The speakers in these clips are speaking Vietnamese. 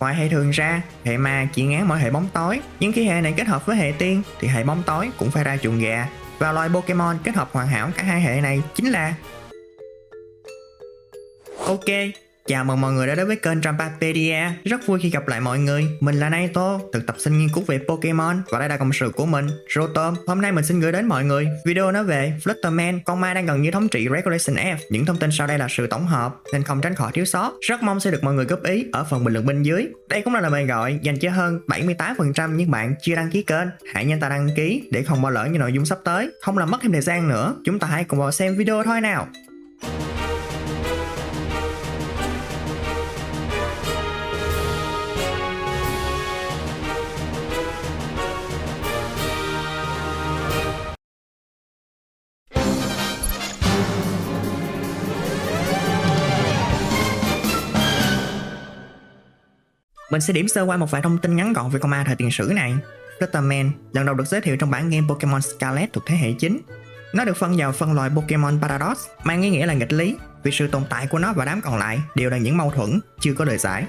Ngoài hệ thường ra, hệ ma chỉ ngán mỗi hệ bóng tối, nhưng khi hệ này kết hợp với hệ tiên thì hệ bóng tối cũng phải ra chuồng gà. Và loài Pokemon kết hợp hoàn hảo cả hai hệ này chính là... Ok, chào mừng mọi người đã đến với kênh Trampapedia. Rất vui khi gặp lại mọi người. Mình là Naito, thực tập sinh nghiên cứu về Pokemon và đây là cộng sự của mình, Rotom. Hôm nay mình xin gửi đến mọi người video nói về Flutterman, con ma đang gần như thống trị Regulation F. Những thông tin sau đây là sự tổng hợp nên không tránh khỏi thiếu sót. Rất mong sẽ được mọi người góp ý ở phần bình luận bên dưới. Đây cũng là lời mời gọi dành cho hơn 78% những bạn chưa đăng ký kênh. Hãy nhanh tay đăng ký để không bỏ lỡ những nội dung sắp tới. Không làm mất thêm thời gian nữa, chúng ta hãy cùng vào xem video thôi nào. Mình sẽ điểm sơ qua một vài thông tin ngắn gọn về con ma thời tiền sử này. Flutterman lần đầu được giới thiệu trong bản game Pokemon Scarlet thuộc thế hệ 9. Nó được phân vào phân loại Pokemon Paradox, mang ý nghĩa là nghịch lý, vì sự tồn tại của nó và đám còn lại đều là những mâu thuẫn chưa có lời giải.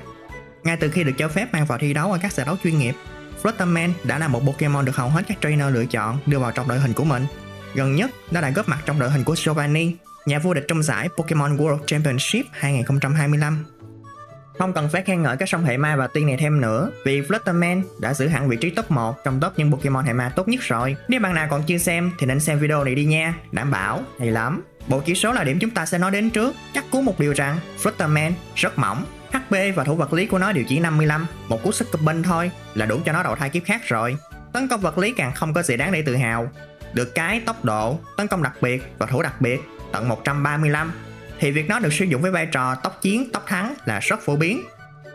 Ngay từ khi được cho phép mang vào thi đấu ở các giải đấu chuyên nghiệp, Flutterman đã là một Pokemon được hầu hết các trainer lựa chọn đưa vào trong đội hình của mình. Gần nhất, nó đã góp mặt trong đội hình của Giovanni, nhà vô địch trong giải Pokemon World Championship 2025. Không cần phải khen ngợi các song hệ ma và tiên này thêm nữa, vì Flutterman đã giữ hẳn vị trí top 1 trong top những Pokemon hệ ma tốt nhất rồi. Nếu bạn nào còn chưa xem thì nên xem video này đi nha, đảm bảo hay lắm. Bộ chỉ số là điểm chúng ta sẽ nói đến trước. Chắc cú một điều rằng Flutterman rất mỏng, HP và thủ vật lý của nó đều chỉ 55, một cú sức binh thôi là đủ cho nó đầu thai kiếp khác rồi. Tấn công vật lý càng không có gì đáng để tự hào. Được cái tốc độ, tấn công đặc biệt và thủ đặc biệt tận 135. Thì việc nó được sử dụng với vai trò tốc chiến, tốc thắng là rất phổ biến.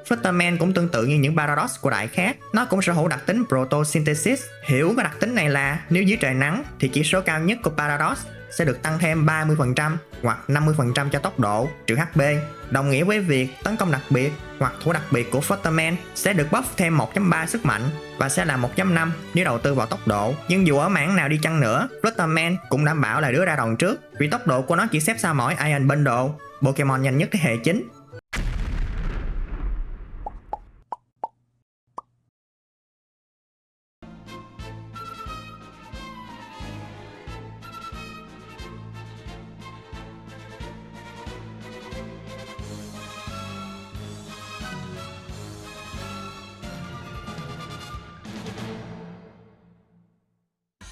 Flutterman cũng tương tự như những Paradox của đại khác, nó cũng sở hữu đặc tính Photosynthesis. Hiểu cái đặc tính này là nếu dưới trời nắng thì chỉ số cao nhất của Paradox sẽ được tăng thêm 30% hoặc 50% cho tốc độ trừ HP, đồng nghĩa với việc tấn công đặc biệt hoặc thủ đặc biệt của Flutterman sẽ được buff thêm 1.3 sức mạnh và sẽ là 1.5 nếu đầu tư vào tốc độ. Nhưng dù ở mảng nào đi chăng nữa, Flutterman cũng đảm bảo là đứa ra đòn trước vì tốc độ của nó chỉ xếp sau mỗi Iron Bundle, Pokemon nhanh nhất thế hệ 9.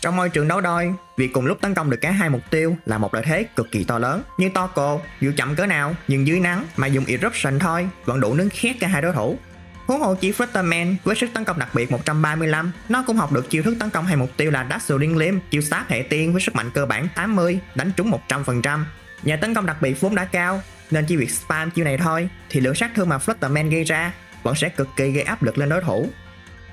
Trong môi trường đấu đôi, việc cùng lúc tấn công được cả hai mục tiêu là một lợi thế cực kỳ to lớn. Như Torkoal, dù chậm cỡ nào nhưng dưới nắng mà dùng Eruption thôi vẫn đủ nướng khét cả hai đối thủ. Huống hồ chỉ Flutterman với sức tấn công đặc biệt 135, nó cũng học được chiêu thức tấn công hai mục tiêu là Dazzling Gleam, chiêu stab hệ tiên với sức mạnh cơ bản 80, đánh trúng 100%. Nhờ tấn công đặc biệt vốn đã cao nên chỉ việc spam chiêu này thôi thì lượng sát thương mà Flutterman gây ra vẫn sẽ cực kỳ gây áp lực lên đối thủ.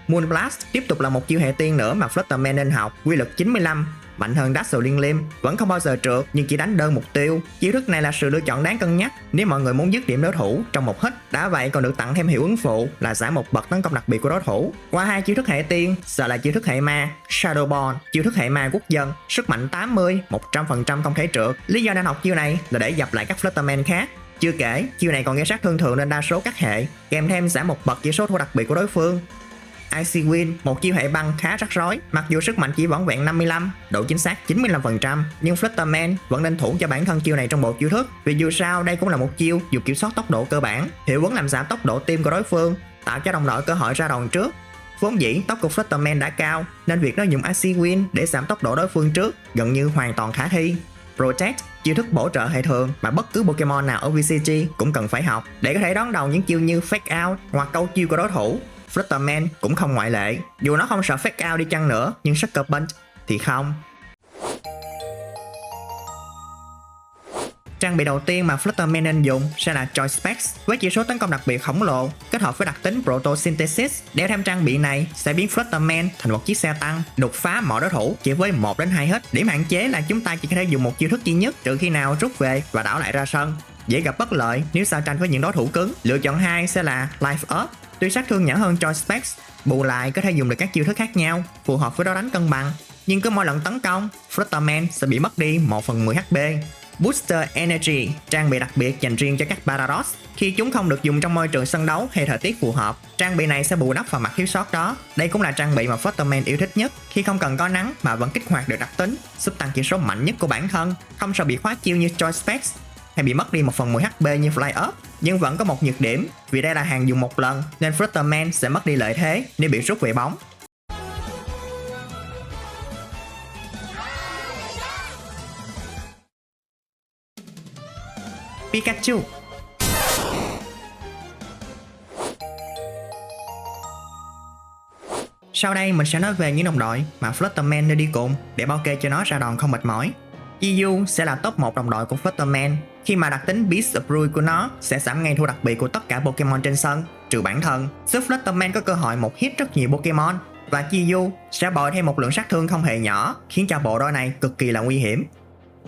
Moonblast tiếp tục là một chiêu hệ tiên nữa mà Flutterman nên học, quy lực 95, mạnh hơn Dazzling Gleam, vẫn không bao giờ trượt nhưng chỉ đánh đơn mục tiêu. Chiêu thức này là sự lựa chọn đáng cân nhắc nếu mọi người muốn dứt điểm đối thủ trong một hit. Đã vậy còn được tặng thêm hiệu ứng phụ là giảm một bậc tấn công đặc biệt của đối thủ. Qua hai chiêu thức hệ tiên, giờ là chiêu thức hệ ma Shadowborn, chiêu thức hệ ma quốc dân, sức mạnh 80, 100% không thể trượt. Lý do nên học chiêu này là để dập lại các Flutterman khác. Chưa kể, chiêu này còn gây sát thương thường lên đa số các hệ, kèm thêm giảm một bậc chỉ số thủ đặc biệt của đối phương. Icy Wind, một chiêu hệ băng khá rắc rối, mặc dù sức mạnh chỉ vỏn vẹn 55, độ chính xác 95%, nhưng Flutterman vẫn nên thủ cho bản thân chiêu này trong bộ chiêu thức, vì dù sao đây cũng là một chiêu giúp kiểm soát tốc độ cơ bản, hiệu ứng làm giảm tốc độ tim của đối phương, tạo cho đồng đội cơ hội ra đòn trước. Vốn dĩ tốc của Flutterman đã cao, nên việc nó dùng Icy Wind để giảm tốc độ đối phương trước gần như hoàn toàn khả thi. Protect, chiêu thức bổ trợ hệ thường mà bất cứ Pokemon nào ở VCG cũng cần phải học để có thể đón đầu những chiêu như Fake Out hoặc câu chiêu của đối thủ. Flutterman cũng không ngoại lệ, dù nó không sợ Fake Out đi chăng nữa nhưng Sucker Punch thì không. Trang bị đầu tiên mà Flutterman nên dùng sẽ là Choice Specs với chỉ số tấn công đặc biệt khổng lồ kết hợp với đặc tính Photosynthesis. Đeo thêm trang bị này sẽ biến Flutterman thành một chiếc xe tăng đột phá mọi đối thủ chỉ với 1 đến 2 hit. Điểm hạn chế là chúng ta chỉ có thể dùng một chiêu thức duy nhất trừ khi nào rút về và đảo lại ra sân, dễ gặp bất lợi nếu sao tranh với những đối thủ cứng. Lựa chọn 2 sẽ là Life Up. Tuy sát thương nhỏ hơn Choice Specs, bù lại có thể dùng được các chiêu thức khác nhau phù hợp với đối đánh cân bằng, nhưng cứ mỗi lần tấn công, Flutterman sẽ bị mất đi 1/10 HP. Booster Energy, trang bị đặc biệt dành riêng cho các Barados. Khi chúng không được dùng trong môi trường sân đấu hay thời tiết phù hợp, trang bị này sẽ bù đắp vào mặt thiếu sót đó. Đây cũng là trang bị mà Flutterman yêu thích nhất, khi không cần có nắng mà vẫn kích hoạt được đặc tính, giúp tăng chỉ số mạnh nhất của bản thân, không sợ bị khóa chiêu như Choice Specs hay bị mất đi 1/10 HP như Fly Up. Nhưng vẫn có một nhược điểm, vì đây là hàng dùng một lần nên Flutterman sẽ mất đi lợi thế nếu bị rút về bóng. Pikachu. Sau đây mình sẽ nói về những đồng đội mà Flutterman nên đi cùng để bao kê cho nó ra đòn không mệt mỏi. Chi-Yu sẽ là top 1 đồng đội của Flutterman, khi mà đặc tính Beast of Ruin của nó sẽ giảm ngay thua đặc biệt của tất cả Pokemon trên sân, trừ bản thân, giúp Flutterman có cơ hội một hit rất nhiều Pokemon. Và Chi-Yu sẽ bồi thêm một lượng sát thương không hề nhỏ, khiến cho bộ đôi này cực kỳ là nguy hiểm.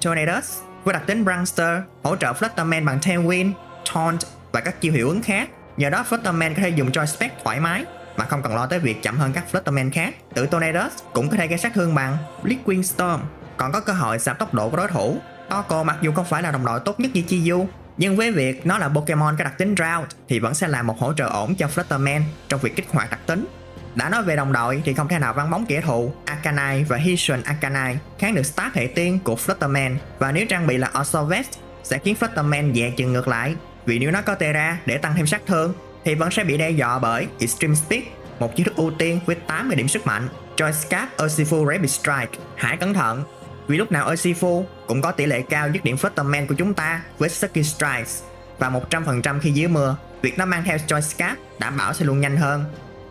Tornadus với đặc tính Prankster hỗ trợ Flutterman bằng Tailwind, Taunt và các chiêu hiệu ứng khác. Nhờ đó Flutterman có thể dùng Choice Spec thoải mái mà không cần lo tới việc chậm hơn các Flutterman khác. Tự Tornadus cũng có thể gây sát thương bằng Liquid Storm, còn có cơ hội giảm tốc độ của đối thủ. Torkoal mặc dù không phải là đồng đội tốt nhất như Chi-Yu, nhưng với việc nó là Pokemon có đặc tính Drought thì vẫn sẽ là một hỗ trợ ổn cho Flutterman trong việc kích hoạt đặc tính. Đã nói về đồng đội thì không thể nào vắng bóng kẻ thù Arcanine và Hisuian Arcanine kháng được stat hệ tiên của Flutterman, và nếu trang bị là Assault Vest sẽ khiến Flutterman dè chừng ngược lại, vì nếu nó có Tera để tăng thêm sát thương thì vẫn sẽ bị đe dọa bởi Extreme Speed, một chiêu thức ưu tiên với 80 điểm sức mạnh. Choice Scarf Urshifu Rapid Strike, hãy cẩn thận, vì lúc nào Urshifu cũng có tỷ lệ cao dứt điểm Flutterman của chúng ta với Sucky Strikes, và 100% khi dưới mưa, việc nó mang theo Choice Scarf đảm bảo sẽ luôn nhanh hơn.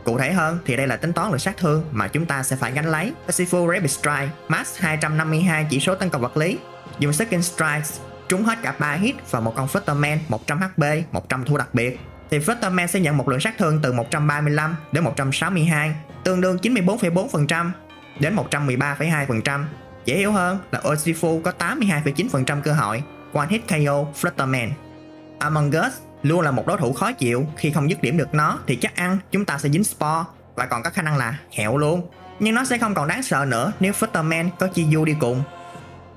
Cụ thể hơn thì đây là tính toán lượng sát thương mà chúng ta sẽ phải gánh lấy. Urshifu Rapid Strike, Max 252 chỉ số tấn công vật lý, dùng Second Strikes trúng hết cả 3 hit và một con Flutterman 100 HP, 100 thua đặc biệt, thì Flutterman sẽ nhận một lượng sát thương từ 135 đến 162, tương đương 94,4% đến 113,2%. Dễ hiểu hơn là Urshifu có 82,9% cơ hội one hit KO Flutterman. Among Us luôn là một đối thủ khó chịu, khi không dứt điểm được nó thì chắc ăn chúng ta sẽ dính Spore và còn có khả năng là hẹo luôn. Nhưng nó sẽ không còn đáng sợ nữa nếu Flutterman có Chi-Yu đi cùng.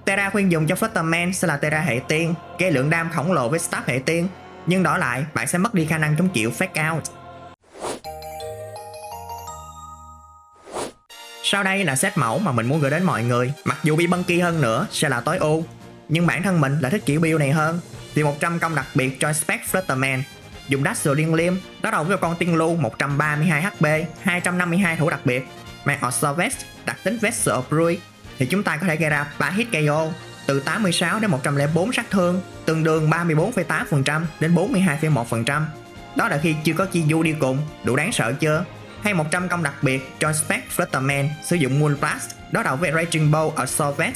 Tera khuyên dùng cho Flutterman sẽ là Tera hệ tiên, gây lượng đam khổng lồ với stat hệ tiên, nhưng đổi lại bạn sẽ mất đi khả năng chống chịu Fake Out. Sau đây là set mẫu mà mình muốn gửi đến mọi người. Mặc dù bị bulky hơn nữa sẽ là tối ưu, nhưng bản thân mình là thích kiểu build này hơn, vì 100 công đặc biệt cho Spec Flutterman. Dùng Dash liên liêm, đối đầu với con tiên lưu 132 HP, 252 thủ đặc biệt, mang Assault Vest, đặc tính Vessel of Ruin, thì chúng ta có thể gây ra 3 hit KO, từ 86 đến 104 sát thương, tương đương 34,8% đến 42,1%. Đó là khi chưa có Chi-Yu đi cùng, đủ đáng sợ chưa? Hay 100 công đặc biệt cho Spec Flutterman sử dụng Moon Blast, đối đầu với Raging Bolt Assault Vest,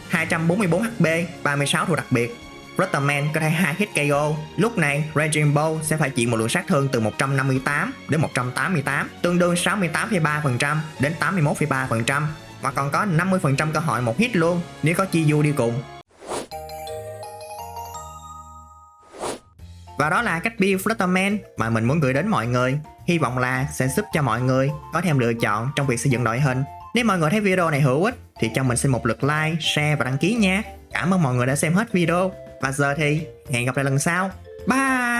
244 HP, 36 thủ đặc biệt. Flutterman có thể 2 hit KO. Lúc này Raging Bolt sẽ phải chịu một lượng sát thương từ 158 đến 188, tương đương 68,3% đến 81,3%, mà còn có 50% cơ hội một hit luôn nếu có Chi-Yu đi cùng. Và đó là cách build Flutterman mà mình muốn gửi đến mọi người. Hy vọng là sẽ giúp cho mọi người có thêm lựa chọn trong việc xây dựng đội hình. Nếu mọi người thấy video này hữu ích thì cho mình xin một lượt like, share và đăng ký nha. Cảm ơn mọi người đã xem hết video. Và giờ thì hẹn gặp lại lần sau. Bye!